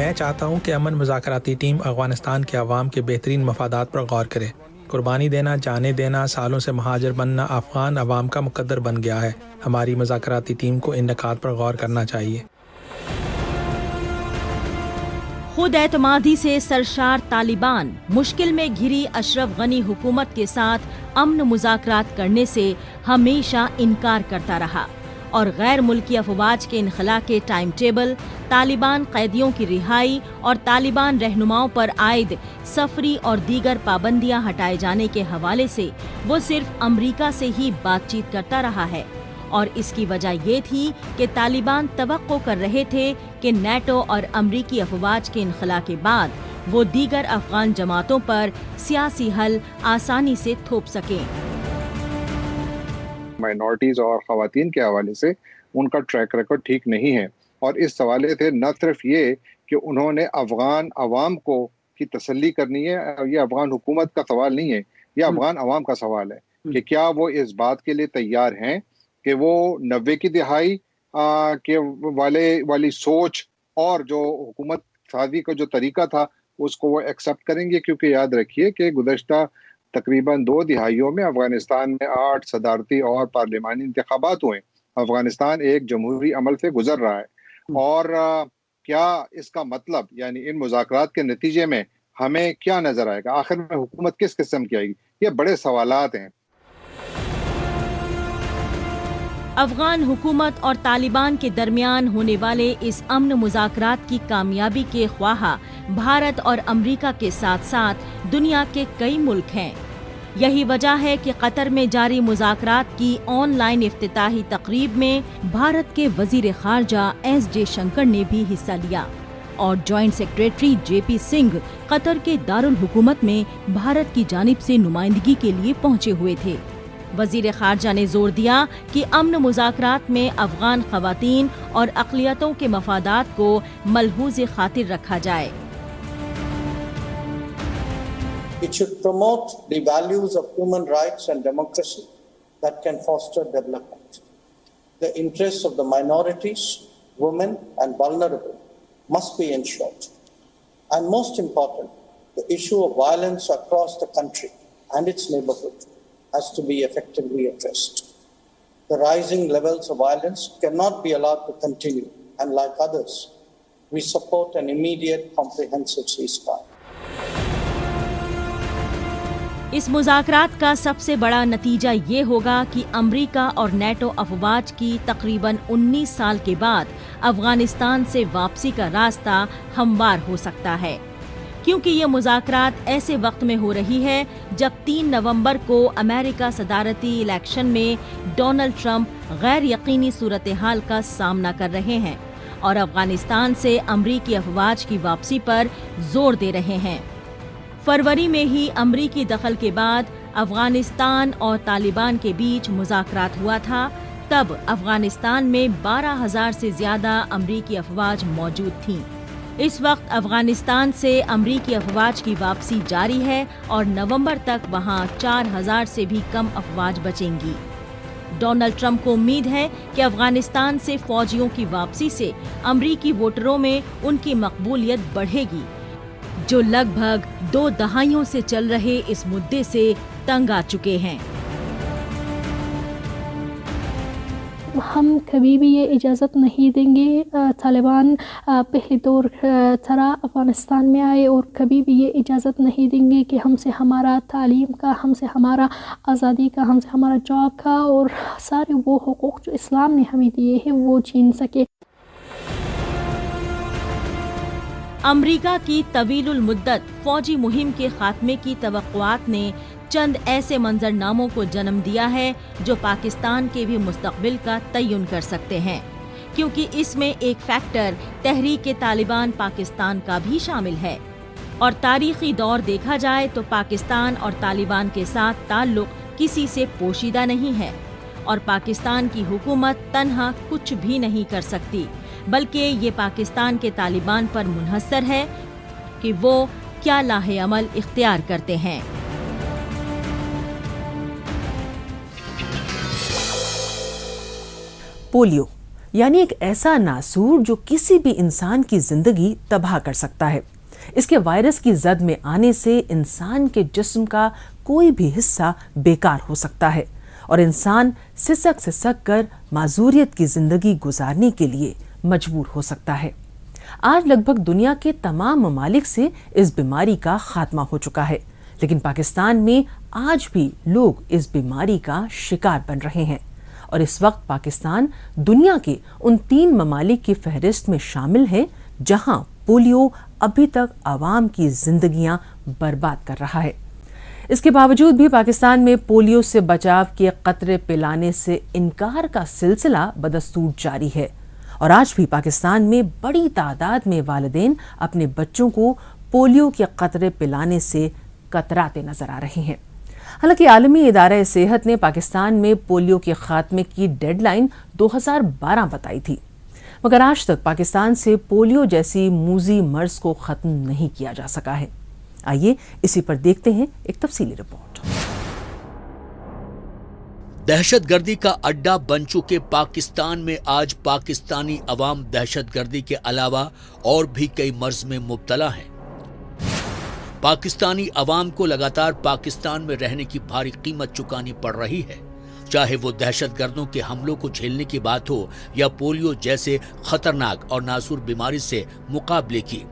میں چاہتا ہوں کہ امن مذاکراتی ٹیم افغانستان کے عوام کے بہترین مفادات پر غور کرے. قربانی دینا، جانیں دینا، سالوں سے مہاجر بننا افغان عوام کا مقدر بن گیا ہے. ہماری مذاکراتی ٹیم کو ان نکات پر غور کرنا چاہیے. خود اعتمادی سے سرشار طالبان مشکل میں گھری اشرف غنی حکومت کے ساتھ امن مذاکرات کرنے سے ہمیشہ انکار کرتا رہا اور غیر ملکی افواج کے انخلاء کے ٹائم ٹیبل، طالبان قیدیوں کی رہائی اور طالبان رہنماؤں پر عائد سفری اور دیگر پابندیاں ہٹائے جانے کے حوالے سے وہ صرف امریکہ سے ہی بات چیت کرتا رہا ہے. اور اس کی وجہ یہ تھی کہ طالبان توقع کر رہے تھے کہ نیٹو اور امریکی افواج کے انخلاء کے بعد وہ دیگر افغان جماعتوں پر سیاسی حل آسانی سے تھوپ سکیں. مائنورٹیز اور خواتین کے حوالے سے ان کا ٹریک ریکارڈ ٹھیک نہیں ہے، اور اس سوالے تھے نہ صرف یہ کہ انہوں نے افغان عوام کو کی تسلی کرنی ہے. یہ افغان حکومت کا سوال نہیں ہے، یہ افغان عوام کا سوال ہے کہ کیا وہ اس بات کے لیے تیار ہیں کہ وہ 90 کی دہائی کے والی سوچ اور جو حکومت سازی کا جو طریقہ تھا اس کو وہ ایکسیپٹ کریں گے. کیونکہ یاد رکھیے کہ گزشتہ تقریباً 2 دہائیوں میں افغانستان میں 8 صدارتی اور پارلیمانی انتخابات ہوئے. افغانستان ایک جمہوری عمل سے گزر رہا ہے، اور کیا اس کا مطلب یعنی ان مذاکرات کے نتیجے میں ہمیں کیا نظر آئے گا؟ آخر میں حکومت کس قسم کی آئے گی؟ یہ بڑے سوالات ہیں. افغان حکومت اور طالبان کے درمیان ہونے والے اس امن مذاکرات کی کامیابی کے خواہاں بھارت اور امریکہ کے ساتھ ساتھ دنیا کے کئی ملک ہیں. یہی وجہ ہے کہ قطر میں جاری مذاکرات کی آن لائن افتتاحی تقریب میں بھارت کے وزیر خارجہ ایس جے شنکر نے بھی حصہ لیا اور جوائنٹ سیکریٹری جے پی سنگھ قطر کے دارالحکومت میں بھارت کی جانب سے نمائندگی کے لیے پہنچے ہوئے تھے. وزیر خارجہ نے زور دیا کہ امن مذاکرات میں افغان خواتین اور اقلیتوں کے مفادات کو ملحوظ خاطر رکھا جائے. It should promote the values of human rights and democracy that can foster development. The interests of the minorities, women, and vulnerable must be ensured. And most important, the issue of violence across the country and its neighborhood has to be effectively addressed. The rising levels of violence cannot be allowed to continue, and like others, we support an immediate comprehensive ceasefire. اس مذاکرات کا سب سے بڑا نتیجہ یہ ہوگا کہ امریکہ اور NATO افواج کی تقریباً 19 سال کے بعد افغانستان سے واپسی کا راستہ ہموار ہو سکتا ہے، کیونکہ یہ مذاکرات ایسے وقت میں ہو رہی ہے جب 3 نومبر کو امریکہ صدارتی الیکشن میں ڈونلڈ ٹرمپ غیر یقینی صورتحال کا سامنا کر رہے ہیں اور افغانستان سے امریکی افواج کی واپسی پر زور دے رہے ہیں. فروری میں ہی امریکی دخل کے بعد افغانستان اور طالبان کے بیچ مذاکرات ہوا تھا. تب افغانستان میں 12,000 سے زیادہ امریکی افواج موجود تھیں. اس وقت افغانستان سے امریکی افواج کی واپسی جاری ہے اور نومبر تک وہاں 4,000 سے بھی کم افواج بچیں گی. ڈونلڈ ٹرمپ کو امید ہے کہ افغانستان سے فوجیوں کی واپسی سے امریکی ووٹروں میں ان کی مقبولیت بڑھے گی، جو لگ بھگ 2 دہائیوں سے چل رہے اس مدعے سے تنگ آ چکے ہیں. ہم کبھی بھی یہ اجازت نہیں دیں گے طالبان پہلے دور طرح افغانستان میں آئے، اور کبھی بھی یہ اجازت نہیں دیں گے کہ ہم سے ہمارا تعلیم کا، ہم سے ہمارا آزادی کا، ہم سے ہمارا جاب کا اور سارے وہ حقوق جو اسلام نے ہمیں دیے ہیں وہ چھین سکے. امریکہ کی طویل المدت فوجی مہم کے خاتمے کی توقعات نے چند ایسے منظرناموں کو جنم دیا ہے جو پاکستان کے بھی مستقبل کا تعین کر سکتے ہیں، کیونکہ اس میں ایک فیکٹر تحریک طالبان پاکستان کا بھی شامل ہے. اور تاریخی دور دیکھا جائے تو پاکستان اور طالبان کے ساتھ تعلق کسی سے پوشیدہ نہیں ہے، اور پاکستان کی حکومت تنہا کچھ بھی نہیں کر سکتی، بلکہ یہ پاکستان کے طالبان پر منحصر ہے کہ وہ کیا لاہ عمل اختیار کرتے ہیں. پولیو یعنی ایک ایسا ناسور جو کسی بھی انسان کی زندگی تباہ کر سکتا ہے۔ اس کے وائرس کی زد میں آنے سے انسان کے جسم کا کوئی بھی حصہ بیکار ہو سکتا ہے اور انسان سسک سسک کر معذوریت کی زندگی گزارنے کے لیے مجبور ہو سکتا ہے۔ آج لگ بھگ دنیا کے تمام ممالک سے اس بیماری کا خاتمہ ہو چکا ہے، لیکن پاکستان میں آج بھی لوگ اس بیماری کا شکار بن رہے ہیں اور اس وقت پاکستان دنیا کے ان 3 ممالک کی فہرست میں شامل ہے جہاں پولیو ابھی تک عوام کی زندگیاں برباد کر رہا ہے۔ اس کے باوجود بھی پاکستان میں پولیو سے بچاؤ کے قطرے پلانے سے انکار کا سلسلہ بدستور جاری ہے اور آج بھی پاکستان میں بڑی تعداد میں والدین اپنے بچوں کو پولیو کے قطرے پلانے سے کتراتے نظر آ رہے ہیں۔ حالانکہ عالمی ادارہ صحت نے پاکستان میں پولیو کے خاتمے کی ڈیڈ لائن 2012 بتائی تھی، مگر آج تک پاکستان سے پولیو جیسی موذی مرض کو ختم نہیں کیا جا سکا ہے۔ آئیے اسی پر دیکھتے ہیں ایک تفصیلی رپورٹ۔ دہشت گردی کا اڈا بن چکے پاکستان میں آج پاکستانی عوام دہشت گردی کے علاوہ اور بھی کئی مرض میں مبتلا ہیں۔ پاکستانی عوام کو لگاتار پاکستان میں رہنے کی بھاری قیمت چکانی پڑ رہی ہے، چاہے وہ دہشت گردوں کے حملوں کو جھیلنے کی بات ہو یا پولیو جیسے خطرناک اور ناسور بیماری سے مقابلے کی۔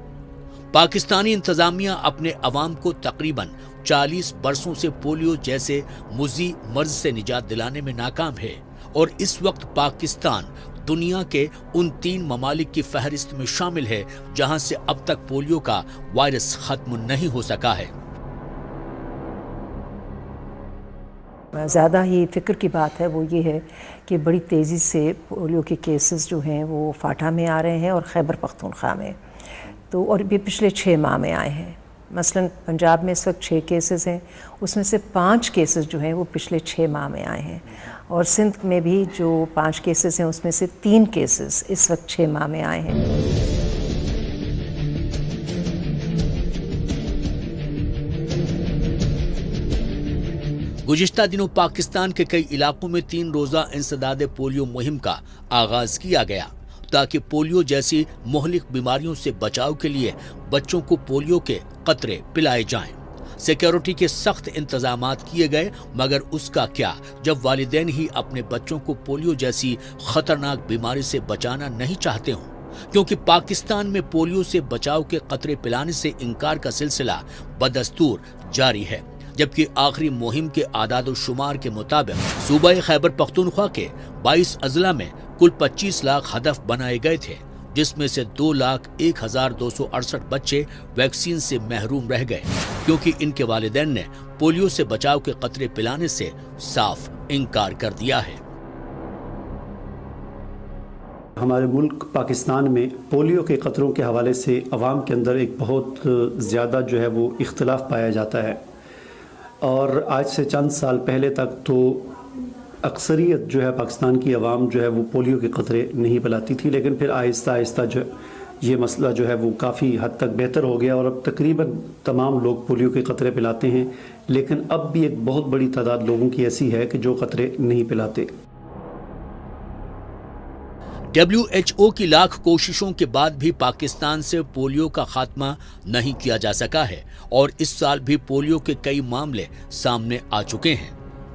پاکستانی انتظامیہ اپنے عوام کو تقریباً 40 برسوں سے پولیو جیسے موذی مرض سے نجات دلانے میں ناکام ہے اور اس وقت پاکستان دنیا کے ان 3 ممالک کی فہرست میں شامل ہے جہاں سے اب تک پولیو کا وائرس ختم نہیں ہو سکا ہے۔ زیادہ ہی فکر کی بات ہے وہ یہ ہے کہ بڑی تیزی سے پولیو کے کیسز جو ہیں وہ فاٹا میں آ رہے ہیں اور خیبر پختونخوا میں، تو اور بھی پچھلے 6 ماہ میں آئے ہیں۔ مثلا پنجاب میں اس وقت 6 کیسز ہیں، اس میں سے 5 کیسز جو ہیں وہ پچھلے 6 ماہ میں آئے ہیں، اور سندھ میں بھی جو 5 کیسز ہیں اس میں سے 3 کیسز اس وقت 6 ماہ میں آئے ہیں۔ گزشتہ دنوں پاکستان کے کئی علاقوں میں 3 روزہ انسداد پولیو مہم کا آغاز کیا گیا تاکہ پولیو جیسی مہلک بیماریوں سے بچاؤ کے لیے بچوں کو پولیو کے قطرے پلائے جائیں۔ سیکیورٹی کے سخت انتظامات کیے گئے، مگر اس کا کیا جب والدین ہی اپنے بچوں کو پولیو جیسی خطرناک بیماری سے بچانا نہیں چاہتے ہوں، کیونکہ پاکستان میں پولیو سے بچاؤ کے قطرے پلانے سے انکار کا سلسلہ بدستور جاری ہے، جبکہ آخری مہم کے اعداد و شمار کے مطابق صوبہ خیبر پختونخوا کے 22 اضلاع میں کل 25 لاکھ ہدف بنائے گئے تھے، جس میں سے 2,01,268 بچے ویکسین سے محروم رہ گئے کیونکہ ان کے والدین نے پولیو سے بچاؤ کے قطرے پلانے سے صاف انکار کر دیا ہے۔ ہمارے ملک پاکستان میں پولیو کے قطروں کے حوالے سے عوام کے اندر ایک بہت زیادہ جو ہے وہ اختلاف پایا جاتا ہے، اور آج سے چند سال پہلے تک تو اکثریت جو ہے پاکستان کی عوام جو ہے وہ پولیو کے قطرے نہیں پلاتی تھی، لیکن پھر آہستہ آہستہ جو یہ مسئلہ جو ہے وہ کافی حد تک بہتر ہو گیا اور اب تقریباً تمام لوگ پولیو کے قطرے پلاتے ہیں، لیکن اب بھی ایک بہت بڑی تعداد لوگوں کی ایسی ہے کہ جو قطرے نہیں پلاتے۔ WHO کی لاکھ کوششوں کے بعد بھی پاکستان سے پولیو کا خاتمہ نہیں کیا جا سکا ہے اور اس سال بھی پولیو کے کئی معاملے سامنے آ چکے ہیں،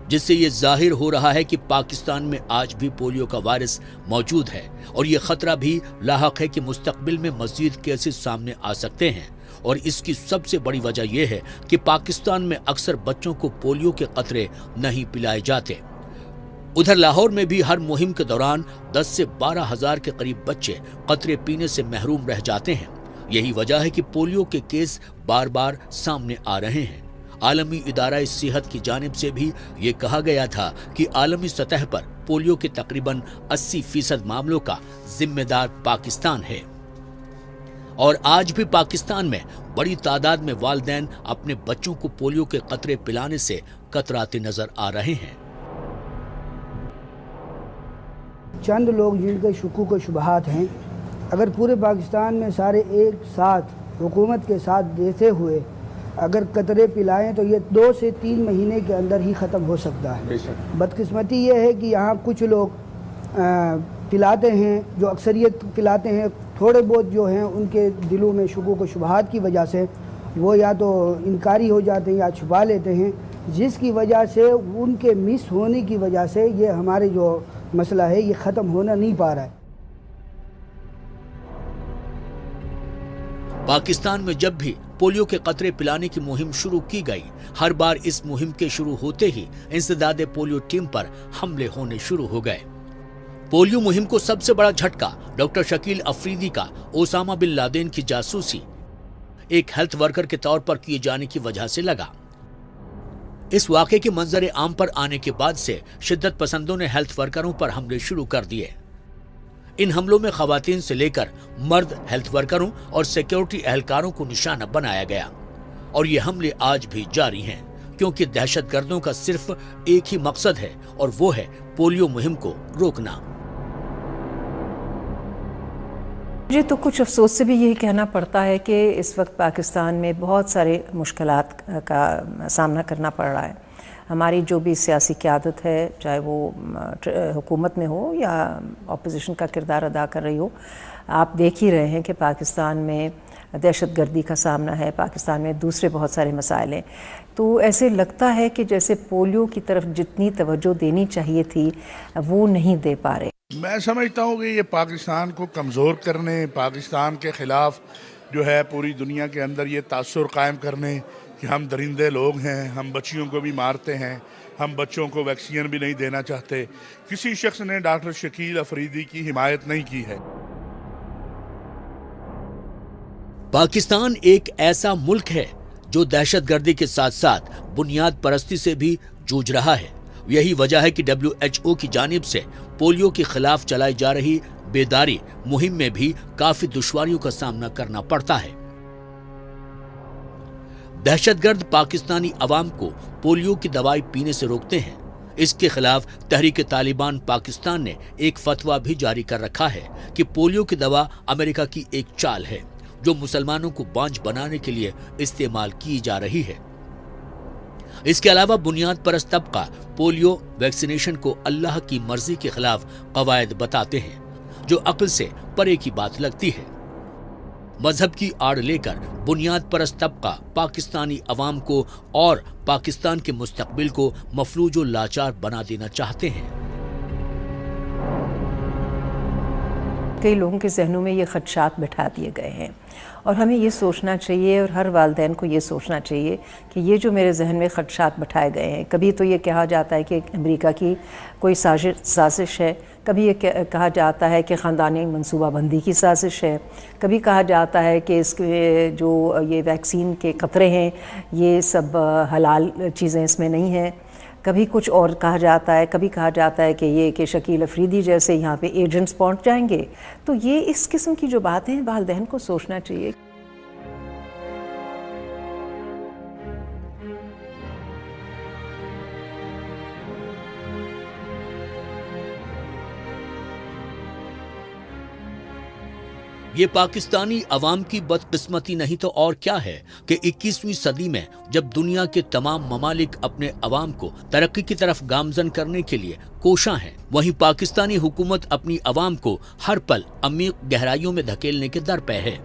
جس سے یہ ظاہر ہو رہا ہے کہ پاکستان میں آج بھی پولیو کا وائرس موجود ہے اور یہ خطرہ بھی لاحق ہے کہ مستقبل میں مزید کیسز سامنے آ سکتے ہیں، اور اس کی سب سے بڑی وجہ یہ ہے کہ پاکستان میں اکثر بچوں کو پولیو کے قطرے نہیں پلائے جاتے۔ ادھر لاہور میں بھی ہر مہم کے دوران 10 سے 12 ہزار کے قریب بچے قطرے پینے سے محروم رہ جاتے ہیں۔ یہی وجہ ہے کہ پولیو کے کیس بار بار سامنے آ رہے ہیں۔ عالمی ادارہ صحت کی جانب سے بھی یہ کہا گیا تھا کہ عالمی سطح پر پولیو کے تقریباً 80% معاملوں کا ذمہ دار پاکستان ہے، اور آج بھی پاکستان میں بڑی تعداد میں والدین اپنے بچوں کو پولیو کے قطرے پلانے سے کتراتے نظر آ رہے ہیں۔ چند لوگ جن کے شکوک و شبہات ہیں، اگر پورے پاکستان میں سارے ایک ساتھ حکومت کے ساتھ دیتے ہوئے اگر قطرے پلائیں تو یہ 2 سے 3 مہینے کے اندر ہی ختم ہو سکتا ہے۔ بدقسمتی یہ ہے کہ یہاں کچھ لوگ پلاتے ہیں، جو اکثریت پلاتے ہیں، تھوڑے بہت جو ہیں ان کے دلوں میں شکوک و شبہات کی وجہ سے وہ یا تو انکاری ہو جاتے ہیں یا چھپا لیتے ہیں، جس کی وجہ سے ان کے مس ہونے کی وجہ سے یہ ہمارے جو مسئلہ ہے یہ ختم ہونا نہیں پا رہا ہے۔ پاکستان میں جب بھی پولیو کے قطرے پلانے کی مہم شروع کی گئی، ہر بار اس مہم کے شروع ہوتے ہی انسداد پولیو ٹیم پر حملے ہونے شروع ہو گئے۔ پولیو مہم کو سب سے بڑا جھٹکا ڈاکٹر شکیل افریدی کا اسامہ بن لادن کی جاسوسی ایک ہیلتھ ورکر کے طور پر کیے جانے کی وجہ سے لگا۔ اس واقعے کے منظر عام پر آنے کے بعد سے شدت پسندوں نے ہیلتھ ورکروں پر حملے شروع کر دیے۔ ان حملوں میں خواتین سے لے کر مرد ہیلتھ ورکروں اور سیکیورٹی اہلکاروں کو نشانہ بنایا گیا، اور یہ حملے آج بھی جاری ہیں، کیونکہ دہشت گردوں کا صرف ایک ہی مقصد ہے، اور وہ ہے پولیو مہم کو روکنا۔ مجھے تو کچھ افسوس سے بھی یہی کہنا پڑتا ہے کہ اس وقت پاکستان میں بہت سارے مشکلات کا سامنا کرنا پڑ رہا ہے۔ ہماری جو بھی سیاسی قیادت ہے، چاہے وہ حکومت میں ہو یا اپوزیشن کا کردار ادا کر رہی ہو، آپ دیکھ ہی رہے ہیں کہ پاکستان میں دہشت گردی کا سامنا ہے، پاکستان میں دوسرے بہت سارے مسائل ہیں۔ تو ایسے لگتا ہے کہ جیسے پولیو کی طرف جتنی توجہ دینی چاہیے تھی وہ نہیں دے پا رہے۔ میں سمجھتا ہوں کہ یہ پاکستان کو کمزور کرنے، پاکستان کے خلاف جو ہے پوری دنیا کے اندر یہ تاثر قائم کرنے کہ ہم درندے لوگ ہیں، ہم بچیوں کو بھی مارتے ہیں، ہم بچوں کو ویکسین بھی نہیں دینا چاہتے۔ کسی شخص نے ڈاکٹر شکیل افریدی کی حمایت نہیں کی ہے۔ پاکستان ایک ایسا ملک ہے جو دہشت گردی کے ساتھ ساتھ بنیاد پرستی سے بھی جوجھ رہا ہے۔ یہی وجہ ہے کہ WHO کی جانب سے پولیو کے خلاف چلائی جا رہی بیداری مہم میں بھی کافی دشواریوں کا سامنا کرنا پڑتا ہے۔ دہشت گرد پاکستانی عوام کو پولیو کی دوائی پینے سے روکتے ہیں۔ اس کے خلاف تحریک طالبان پاکستان نے ایک فتویٰ بھی جاری کر رکھا ہے کہ پولیو کی دوا امریکہ کی ایک چال ہے جو مسلمانوں کو بانجھ بنانے کے لیے استعمال کی جا رہی ہے۔ اس کے علاوہ بنیاد پرست طبقہ پولیو ویکسینیشن کو اللہ کی مرضی کے خلاف قواعد بتاتے ہیں، جو عقل سے پرے کی بات لگتی ہے۔ مذہب کی آڑ لے کر بنیاد پرست طبقہ پاکستانی عوام کو اور پاکستان کے مستقبل کو مفلوج و لاچار بنا دینا چاہتے ہیں۔ کئی لوگوں کے ذہنوں میں یہ خدشات بٹھا دیے گئے ہیں، اور ہمیں یہ سوچنا چاہیے، اور ہر والدین کو یہ سوچنا چاہیے کہ یہ جو میرے ذہن میں خدشات بٹھائے گئے ہیں، کبھی تو یہ کہا جاتا ہے کہ امریکہ کی کوئی سازش ہے، کبھی یہ کہا جاتا ہے کہ خاندانی منصوبہ بندی کی سازش ہے، کبھی کہا جاتا ہے کہ اس کے جو یہ ویکسین کے قطرے ہیں یہ سب حلال چیزیں اس میں نہیں ہیں، کبھی کچھ اور کہا جاتا ہے، کبھی کہا جاتا ہے کہ یہ کہ شکیل افریدی جیسے یہاں پہ ایجنٹس پہنچ جائیں گے۔ تو یہ اس قسم کی جو باتیں والدین کو سوچنا چاہیے۔ یہ پاکستانی عوام کی بدقسمتی نہیں تو اور کیا ہے کہ 21ویں صدی میں جب دنیا کے تمام ممالک اپنے عوام کو ترقی کی طرف گامزن کرنے کے لیے کوشاں ہیں، وہیں پاکستانی حکومت اپنی عوام کو ہر پل عمیق گہرائیوں میں دھکیلنے کے در پہ ہے۔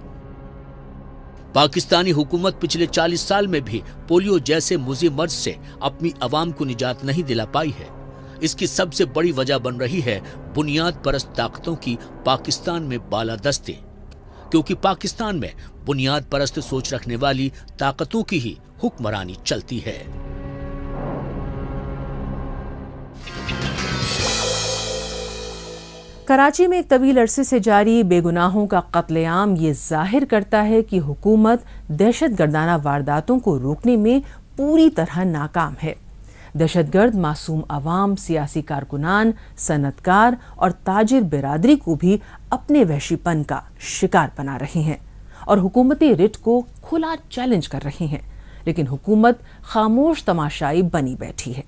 پاکستانی حکومت پچھلے 40 سال میں بھی پولیو جیسے مضر مرض سے اپنی عوام کو نجات نہیں دلا پائی ہے۔ اس کی سب سے بڑی وجہ بن رہی ہے بنیاد پرست طاقتوں کی پاکستان میں بالادستی، کیونکہ پاکستان میں بنیاد پرست سوچ رکھنے والی طاقتوں کی ہی حکمرانی چلتی ہے۔ کراچی میں ایک طویل عرصے سے جاری بے گناہوں کا قتل عام یہ ظاہر کرتا ہے کہ حکومت دہشت گردانہ وارداتوں کو روکنے میں پوری طرح ناکام ہے۔ دہشت گرد معصوم عوام، سیاسی کارکنان، صنعت کار اور تاجر برادری کو بھی اپنے وحشی پن کا شکار بنا رہے ہیں اور حکومتی رٹ کو کھلا چیلنج کر رہے ہیں، لیکن حکومت خاموش تماشائی بنی بیٹھی ہے۔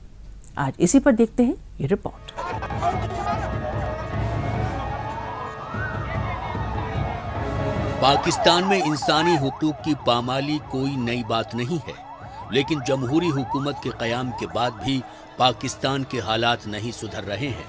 آج اسی پر دیکھتے ہیں یہ رپورٹ۔ پاکستان میں انسانی حقوق کی پامالی کوئی نئی بات نہیں ہے، لیکن جمہوری حکومت کے قیام کے بعد بھی پاکستان کے حالات نہیں سدھر رہے ہیں۔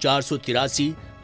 483,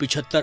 75